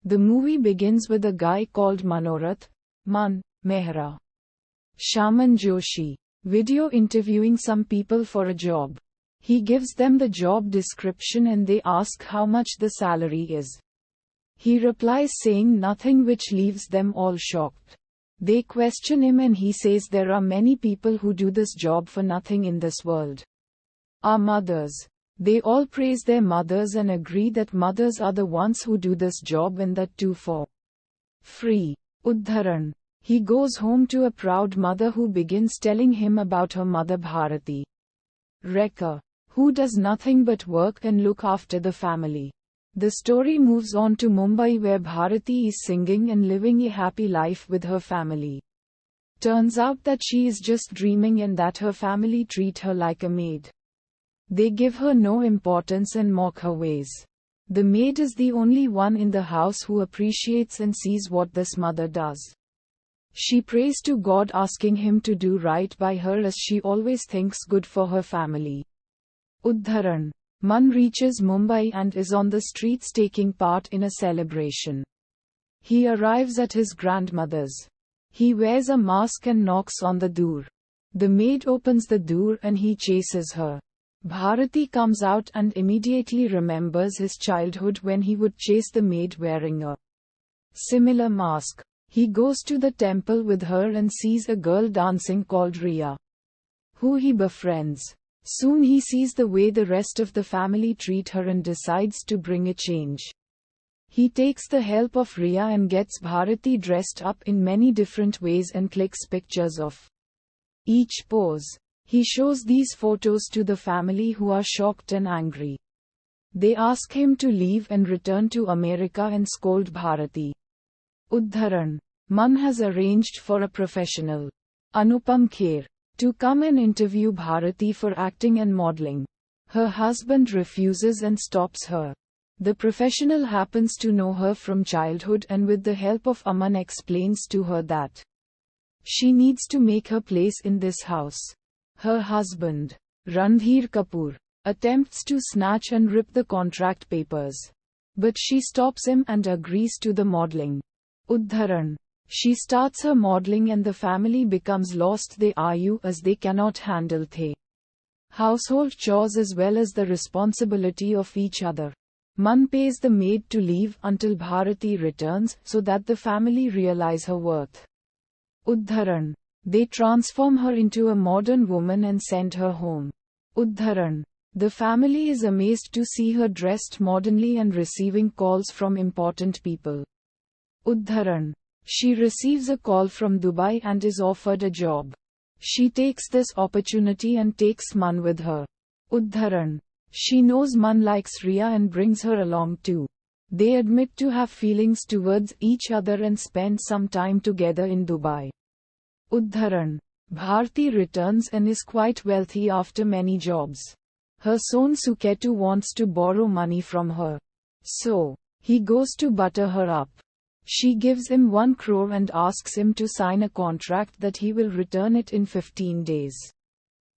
The movie begins with a guy called Manorath, Man, Mehra, Shaman Joshi, video interviewing some people for a job. He gives them the job description and they ask how much the salary is. He replies saying nothing, which leaves them all shocked. They question him and he says there are many people who do this job for nothing in this world. Our mothers. They all praise their mothers and agree that mothers are the ones who do this job and that too for free. Udharan. He goes home to a proud mother who begins telling him about her mother Bharti, Rekha, who does nothing but work and look after the family. The story moves on to Mumbai, where Bharti is singing and living a happy life with her family. Turns out that she is just dreaming and that her family treat her like a maid. They give her no importance and mock her ways. The maid is the only one in the house who appreciates and sees what this mother does. She prays to God, asking him to do right by her as she always thinks good for her family. Udharan. Man reaches Mumbai and is on the streets taking part in a celebration. He arrives at his grandmother's. He wears a mask and knocks on the door. The maid opens the door and he chases her. Bharti comes out and immediately remembers his childhood when he would chase the maid wearing a similar mask. He goes to the temple with her and sees a girl dancing called Riya, who he befriends. Soon he sees the way the rest of the family treat her and decides to bring a change. He takes the help of Riya and gets Bharti dressed up in many different ways and clicks pictures of each pose. He shows these photos to the family, who are shocked and angry. They ask him to leave and return to America and scold Bharti. Udharan. Man has arranged for a professional, Anupam Kher, to come and interview Bharti for acting and modeling. Her husband refuses and stops her. The professional happens to know her from childhood and with the help of Aman explains to her that she needs to make her place in this house. Her husband, Randhir Kapoor, attempts to snatch and rip the contract papers. But she stops him and agrees to the modeling. Udharan. She starts her modeling and the family becomes lost. They argue as they cannot handle the household chores as well as the responsibility of each other. Man pays the maid to leave until Bharti returns so that the family realize her worth. Udharan. They transform her into a modern woman and send her home. Udharan. The family is amazed to see her dressed modernly and receiving calls from important people. Udharan. She receives a call from Dubai and is offered a job. She takes this opportunity and takes Man with her. Udharan. She knows Man likes Riya and brings her along too. They admit to have feelings towards each other and spend some time together in Dubai. Udharan. Bharti returns and is quite wealthy after many jobs. Her son Suketu wants to borrow money from her. So, he goes to butter her up. She gives him 1 crore and asks him to sign a contract that he will return it in 15 days.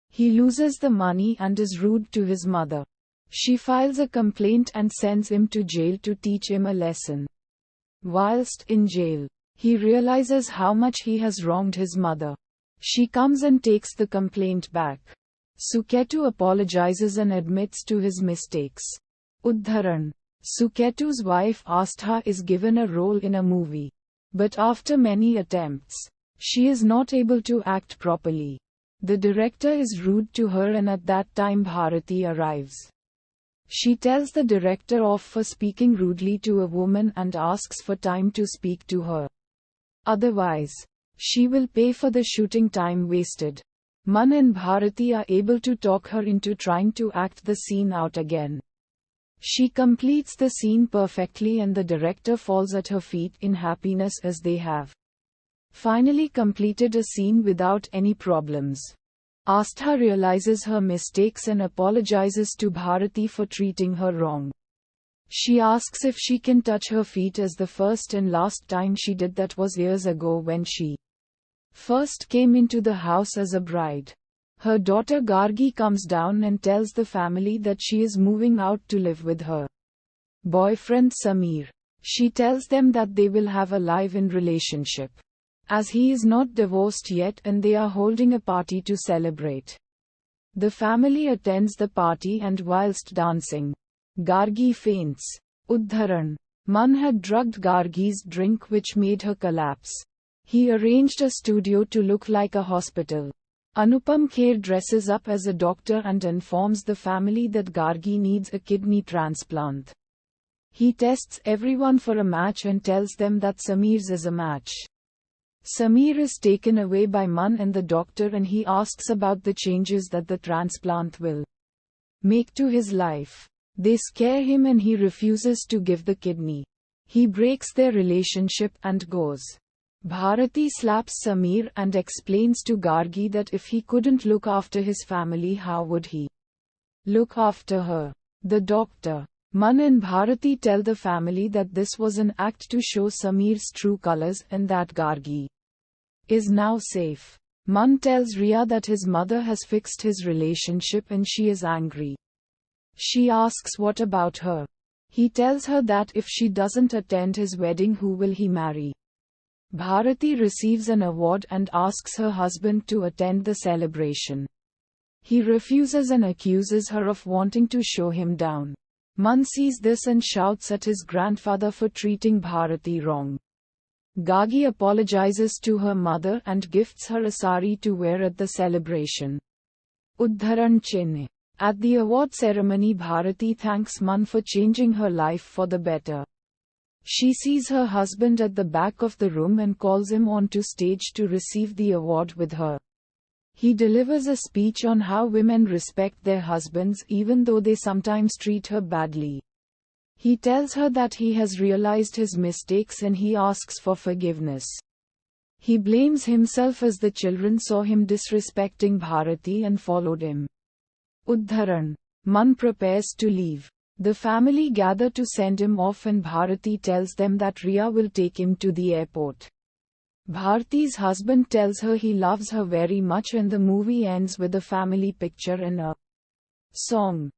He loses the money and is rude to his mother. She files a complaint and sends him to jail to teach him a lesson. Whilst in jail, he realizes how much he has wronged his mother. She comes and takes the complaint back. Suketu apologizes and admits to his mistakes. Udharan. Suketu's wife Astha is given a role in a movie. But after many attempts, she is not able to act properly. The director is rude to her and at that time Bharti arrives. She tells the director off for speaking rudely to a woman and asks for time to speak to her. Otherwise, she will pay for the shooting time wasted. Man and Bharti are able to talk her into trying to act the scene out again. She completes the scene perfectly and the director falls at her feet in happiness as they have finally completed a scene without any problems. Astha realizes her mistakes and apologizes to Bharti for treating her wrong. She asks if she can touch her feet as the first and last time she did that was years ago when she first came into the house as a bride. Her daughter Gargi comes down and tells the family that she is moving out to live with her boyfriend Samir. She tells them that they will have a live-in relationship, as he is not divorced yet, and they are holding a party to celebrate. The family attends the party, and whilst dancing, Gargi faints. Uddharan. Man had drugged Gargi's drink, which made her collapse. He arranged a studio to look like a hospital. Anupam Kher dresses up as a doctor and informs the family that Gargi needs a kidney transplant. He tests everyone for a match and tells them that Sameer's is a match. Sameer is taken away by Man and the doctor, and he asks about the changes that the transplant will make to his life. They scare him and he refuses to give the kidney. He breaks their relationship and goes. Bharti slaps Sameer and explains to Gargi that if he couldn't look after his family, how would he look after her? The doctor, Man and Bharti tell the family that this was an act to show Sameer's true colors and that Gargi is now safe. Man tells Riya that his mother has fixed his relationship and she is angry. She asks what about her. He tells her that if she doesn't attend his wedding, who will he marry? Bharti receives an award and asks her husband to attend the celebration. He refuses and accuses her of wanting to show him down. Man sees this and shouts at his grandfather for treating Bharti wrong. Gargi apologizes to her mother and gifts her a sari to wear at the celebration. Uddharan Chinne. At the award ceremony, Bharti thanks Man for changing her life for the better. She sees her husband at the back of the room and calls him onto stage to receive the award with her. He delivers a speech on how women respect their husbands even though they sometimes treat her badly. He tells her that he has realized his mistakes and he asks for forgiveness. He blames himself as the children saw him disrespecting Bharti and followed him. Uddharan. Man prepares to leave. The family gather to send him off and Bharti tells them that Riya will take him to the airport. Bharti's husband tells her he loves her very much, and the movie ends with a family picture and a song.